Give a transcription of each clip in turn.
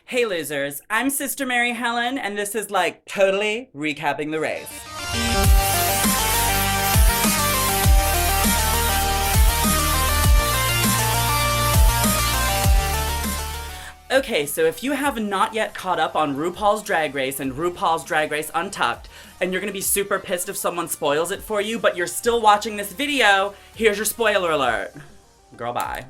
Hey losers, I'm Sister Mary Helen, and this is like totally recapping the race. Okay, so if you have not yet caught up on RuPaul's Drag Race and RuPaul's Drag Race Untucked, and you're gonna be super pissed if someone spoils it for you, but you're still watching this video, here's your spoiler alert. Girl, bye.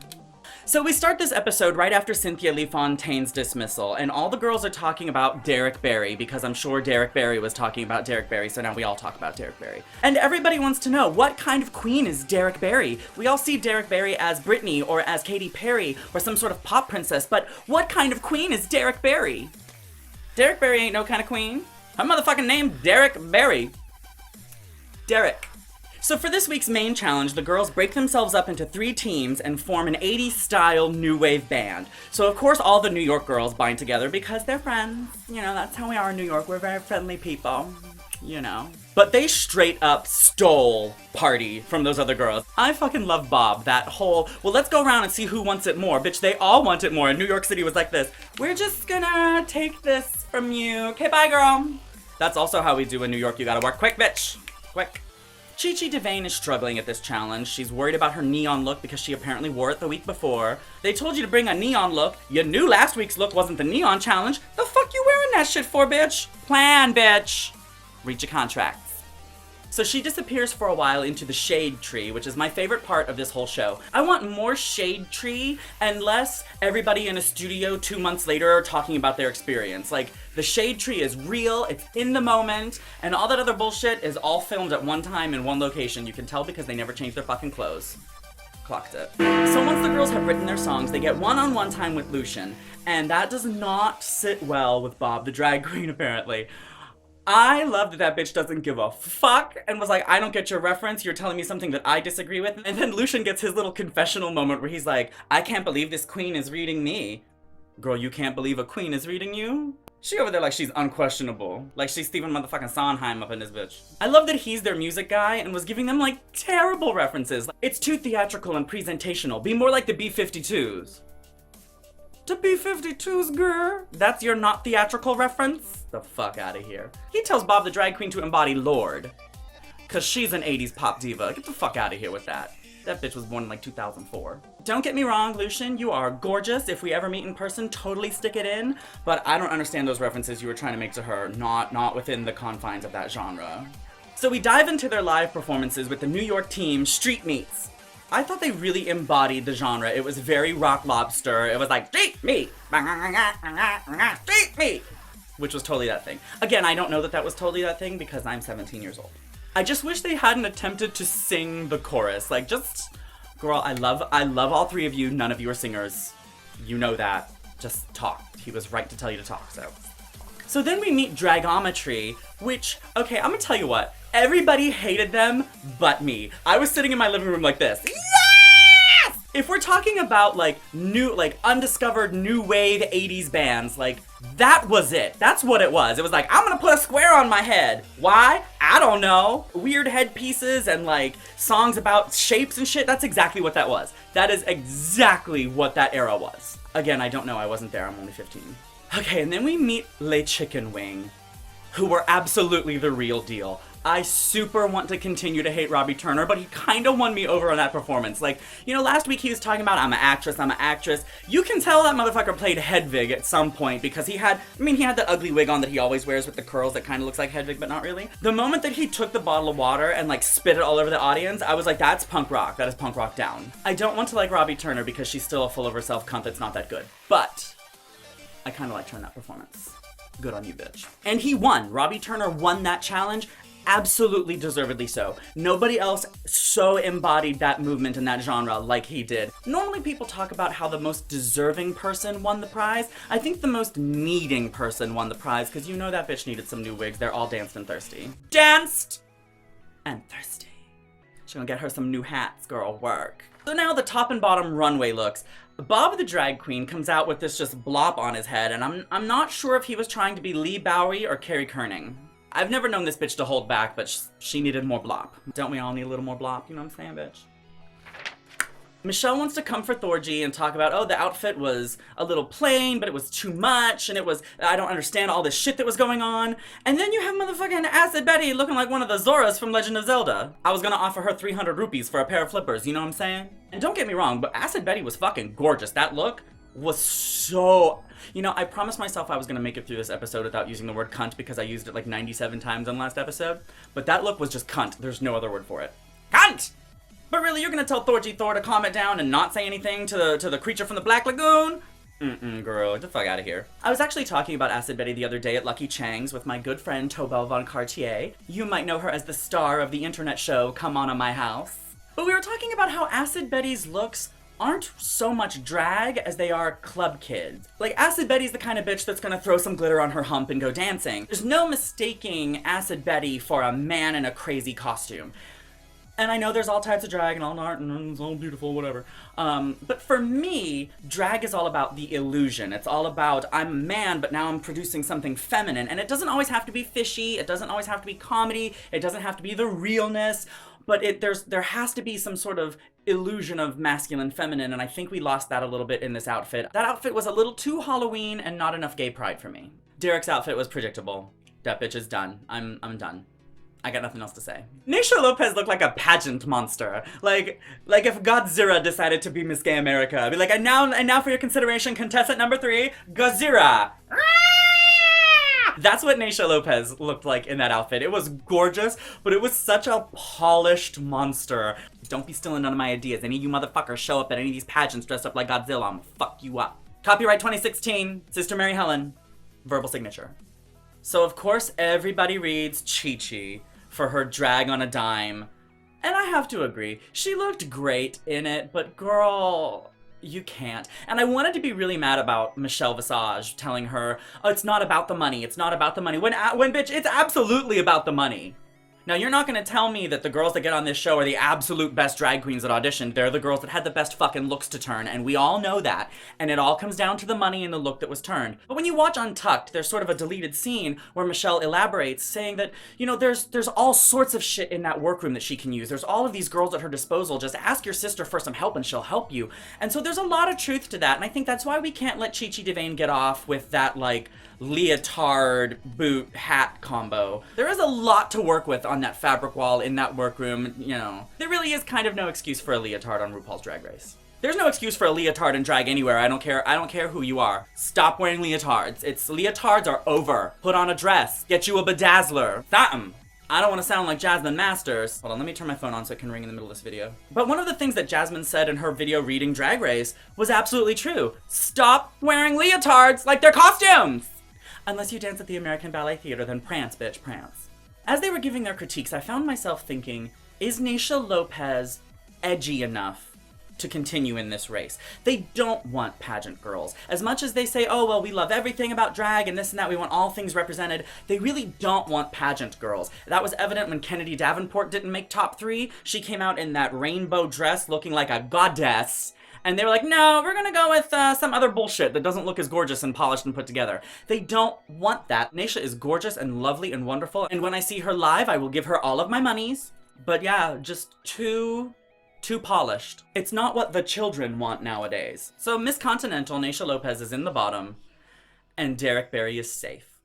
So we start this episode right after Cynthia Lee Fontaine's dismissal, and all the girls are talking about Derek Barry, because I'm sure Derek Barry was talking about Derek Barry, so now we all talk about Derek Barry. And everybody wants to know, what kind of queen is Derek Barry? We all see Derek Barry as Britney, or as Katy Perry, or some sort of pop princess, but what kind of queen is Derek Barry? Derek Barry ain't no kind of queen. Her motherfucking name, Derek Barry. Derek. So for this week's main challenge, the girls break themselves up into 3 teams and form an 80s style new wave band. So of course all the New York girls bind together because they're friends. You know, that's how we are in New York. We're very friendly people. You know. But they straight up stole Party from those other girls. I fucking love Bob. That whole, well, let's go around and see who wants it more. Bitch, they all want it more. And New York City was like this. We're just gonna take this from you. Okay, bye, girl. That's also how we do in New York. You gotta work quick, bitch. Quick. Chi-Chi DeVayne is struggling at this challenge. She's worried about her neon look because she apparently wore it the week before. They told you to bring a neon look. You knew last week's look wasn't the neon challenge. The fuck you wearing that shit for, bitch? Plan, bitch. Read your contracts. So she disappears for a while into the shade tree, which is my favorite part of this whole show. I want more shade tree and less everybody in a studio 2 months later are talking about their experience. Like, the shade tree is real, it's in the moment, and all that other bullshit is all filmed at one time in one location. You can tell because they never change their fucking clothes. Clocked it. So once the girls have written their songs, they get one-on-one time with Lucien, and that does not sit well with Bob the drag queen, apparently. I love that that bitch doesn't give a fuck and was like, I don't get your reference, you're telling me something that I disagree with. And then Lucien gets his little confessional moment where he's like, I can't believe this queen is reading me. Girl, you can't believe a queen is reading you? She over there like she's unquestionable. Like she's Stephen motherfucking Sondheim up in this bitch. I love that he's their music guy and was giving them like terrible references. It's too theatrical and presentational. Be more like the B-52s. The B-52s, girl. That's your not theatrical reference? The fuck out of here. He tells Bob the drag queen to embody Lorde. Cause she's an 80s pop diva. Get the fuck out of here with that. That bitch was born in like 2004. Don't get me wrong, Lucien, you are gorgeous. If we ever meet in person, totally stick it in. But I don't understand those references you were trying to make to her. Not within the confines of that genre. So we dive into their live performances with the New York team, Street Meats. I thought they really embodied the genre. It was very Rock Lobster. It was like, street meat, street meat, which was totally that thing. Again, I don't know that that was totally that thing because I'm 17 years old. I just wish they hadn't attempted to sing the chorus. Like, just, girl, I love all 3 of you. None of you are singers. You know that. Just talk. He was right to tell you to talk, so. So then we meet Dragometry, which, okay, I'm gonna tell you what. Everybody hated them but me. I was sitting in my living room like this. Yes! If we're talking about like new, like undiscovered new wave 80s bands, like that was it. That's what it was. It was like, I'm gonna put a square on my head. Why? I don't know. Weird headpieces and like songs about shapes and shit. That's exactly what that was. That is exactly what that era was. Again, I don't know. I wasn't there. I'm only 15. Okay, and then we meet Le Chicken Wing, who were absolutely the real deal. I super want to continue to hate Robbie Turner, but he kind of won me over on that performance. Like, you know, last week he was talking about, I'm an actress. You can tell that motherfucker played Hedwig at some point because he had that ugly wig on that he always wears with the curls that kind of looks like Hedwig, but not really. The moment that he took the bottle of water and like spit it all over the audience, I was like, that's punk rock. That is punk rock down. I don't want to like Robbie Turner because she's still a full of herself cunt that's not that good. But I kind of liked her in that performance. Good on you, bitch. And he won. Robbie Turner won that challenge. Absolutely deservedly so. Nobody else so embodied that movement in that genre like he did. Normally people talk about how the most deserving person won the prize. I think the most needing person won the prize because you know that bitch needed some new wigs. They're all danced and thirsty. Danced and thirsty. She's gonna get her some new hats, girl, work. So now the top and bottom runway looks. Bob the drag queen comes out with this just blop on his head and I'm not sure if he was trying to be Lee Bowery or Carrie Kerning. I've never known this bitch to hold back, but she needed more blop. Don't we all need a little more blop? You know what I'm saying, bitch? Michelle wants to come for Thorgy and talk about, oh, the outfit was a little plain, but it was too much, and I don't understand all this shit that was going on. And then you have motherfucking Acid Betty looking like one of the Zoras from Legend of Zelda. I was gonna offer her 300 rupees for a pair of flippers, you know what I'm saying? And don't get me wrong, but Acid Betty was fucking gorgeous. That look was so... You know, I promised myself I was gonna make it through this episode without using the word cunt because I used it like 97 times in last episode. But that look was just cunt. There's no other word for it. Cunt! But really, you're gonna tell Thorgy Thor to calm it down and not say anything to the creature from the Black Lagoon? Girl, get the fuck out of here. I was actually talking about Acid Betty the other day at Lucky Chang's with my good friend Tobel Von Cartier. You might know her as the star of the internet show Come On My House. But we were talking about how Acid Betty's looks aren't so much drag as they are club kids. Like, Acid Betty's the kind of bitch that's gonna throw some glitter on her hump and go dancing. There's no mistaking Acid Betty for a man in a crazy costume. And I know there's all types of drag and all art and it's all beautiful, whatever. But for me, drag is all about the illusion. It's all about, I'm a man, but now I'm producing something feminine. And it doesn't always have to be fishy. It doesn't always have to be comedy. It doesn't have to be the realness. But there has to be some sort of illusion of masculine feminine, and I think we lost that a little bit in this outfit. That outfit was a little too Halloween and not enough gay pride for me. Derek's outfit was predictable. That bitch is done. I'm done. I got nothing else to say. Naysha Lopez looked like a pageant monster. Like if Godzilla decided to be Miss Gay America. I'd be like, and now for your consideration, contestant number 3, Godzilla. That's what Naysha Lopez looked like in that outfit. It was gorgeous, but it was such a polished monster. Don't be stealing none of my ideas. Any of you motherfuckers show up at any of these pageants dressed up like Godzilla, I'm gonna fuck you up. Copyright 2016, Sister Mary Helen, verbal signature. So of course everybody reads Chi-Chi for her drag on a dime. And I have to agree, she looked great in it, but girl, you can't. And I wanted to be really mad about Michelle Visage telling her, oh, it's not about the money, it's not about the money. When bitch, it's absolutely about the money. Now, you're not gonna tell me that the girls that get on this show are the absolute best drag queens that auditioned. They're the girls that had the best fucking looks to turn, and we all know that. And it all comes down to the money and the look that was turned. But when you watch Untucked, there's sort of a deleted scene where Michelle elaborates, saying that, you know, there's all sorts of shit in that workroom that she can use. There's all of these girls at her disposal. Just ask your sister for some help and she'll help you. And so there's a lot of truth to that, and I think that's why we can't let Chi-Chi DeVayne get off with that, like, leotard boot hat combo. There is a lot to work with on that fabric wall in that workroom, you know. There really is kind of no excuse for a leotard on RuPaul's Drag Race. There's no excuse for a leotard in drag anywhere. I don't care who you are. Stop wearing leotards. Leotards are over. Put on a dress. Get you a bedazzler. Something. I don't want to sound like Jasmine Masters. Hold on, let me turn my phone on so it can ring in the middle of this video. But one of the things that Jasmine said in her video reading Drag Race was absolutely true. Stop wearing leotards like they're costumes! Unless you dance at the American Ballet Theater, then prance, bitch, prance. As they were giving their critiques, I found myself thinking, is Naysha Lopez edgy enough to continue in this race? They don't want pageant girls. As much as they say, oh, well, we love everything about drag and this and that, we want all things represented, they really don't want pageant girls. That was evident when Kennedy Davenport didn't make top 3. She came out in that rainbow dress looking like a goddess. And they were like, no, we're gonna go with some other bullshit that doesn't look as gorgeous and polished and put together. They don't want that. Naysha is gorgeous and lovely and wonderful, and when I see her live, I will give her all of my monies. But yeah, just too polished. It's not what the children want nowadays. So Miss Continental, Naysha Lopez, is in the bottom, and Derek Barry is safe.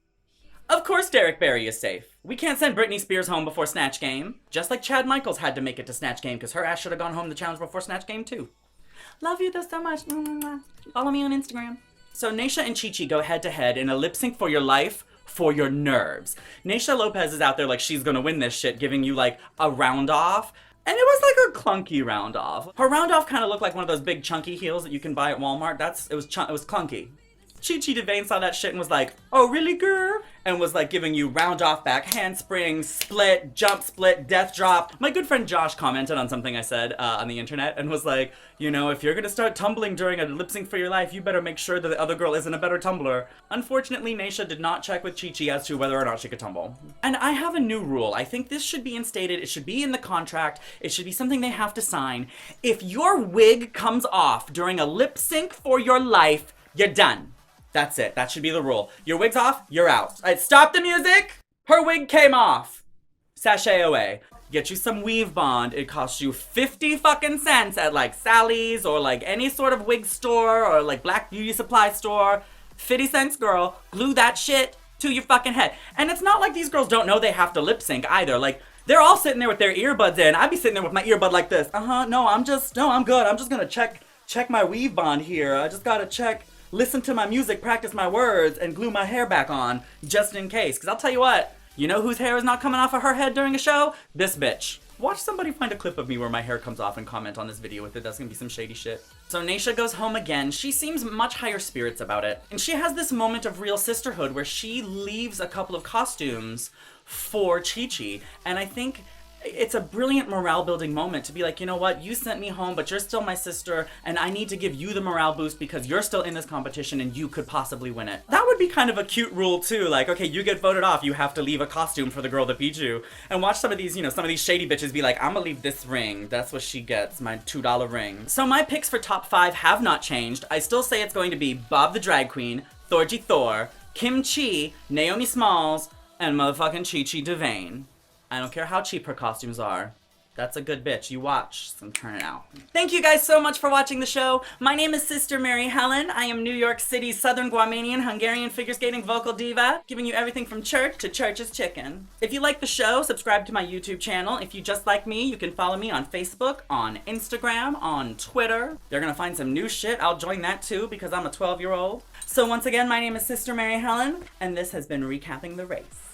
Of course Derek Barry is safe. We can't send Britney Spears home before Snatch Game. Just like Chad Michaels had to make it to Snatch Game, because her ass should have gone home the challenge before Snatch Game too. Love you though so much. Follow me on Instagram. So Naysha and Chi-Chi go head to head in a lip sync for your life, for your nerves. Naysha Lopez is out there like she's gonna win this shit, giving you like a round off. And it was like a clunky round off. Her round off kind of looked like one of those big chunky heels that you can buy at Walmart. It was clunky. Chi-Chi DeVayne saw that shit and was like, oh really, girl? And was like giving you round off back handspring, split, jump split, death drop. My good friend Josh commented on something I said on the internet and was like, you know, if you're gonna start tumbling during a lip sync for your life, you better make sure that the other girl isn't a better tumbler. Unfortunately, Naysha did not check with Chi-Chi as to whether or not she could tumble. And I have a new rule. I think this should be instated. It should be in the contract. It should be something they have to sign. If your wig comes off during a lip sync for your life, you're done. That's it. That should be the rule. Your wig's off, you're out. Stop the music! Her wig came off. Sashay away. get you some weave bond. It costs you 50 fucking cents at like Sally's or like any sort of wig store or like black beauty supply store. 50 cents, girl. Glue that shit to your fucking head. And it's not like these girls don't know they have to lip sync either. Like, they're all sitting there with their earbuds in. I'd be sitting there with my earbud like this. No, I'm good. I'm just gonna check my weave bond here. I just gotta listen to my music, practice my words, and glue my hair back on, just in case. Because I'll tell you what, you know whose hair is not coming off of her head during a show? This bitch. Watch somebody find a clip of me where my hair comes off and comment on this video with it. That's gonna be some shady shit. So Naysha goes home again. She seems much higher spirits about it. And she has this moment of real sisterhood where she leaves a couple of costumes for Chi-Chi. And I think it's a brilliant morale building moment to be like, you know what, you sent me home, but you're still my sister, and I need to give you the morale boost because you're still in this competition and you could possibly win it. That would be kind of a cute rule too, like, okay, you get voted off, you have to leave a costume for the girl that beat you. And watch some of these, some of these shady bitches be like, I'm gonna leave this ring, that's what she gets, my $2 ring. So my picks for top 5 have not changed. I still say it's going to be Bob the Drag Queen, Thorgy Thor, Kim Chi, Naomi Smalls, and motherfucking Chi-Chi DeVayne. I don't care how cheap her costumes are. That's a good bitch. You watch some turn it out. Thank you guys so much for watching the show. My name is Sister Mary Helen. I am New York City's Southern Guamanian Hungarian figure skating vocal diva, giving you everything from church to church's chicken. If you like the show, subscribe to my YouTube channel. If you just like me, you can follow me on Facebook, on Instagram, on Twitter. They're gonna find some new shit. I'll join that too because I'm a 12-year-old. So once again, my name is Sister Mary Helen, and this has been Recapping the Race.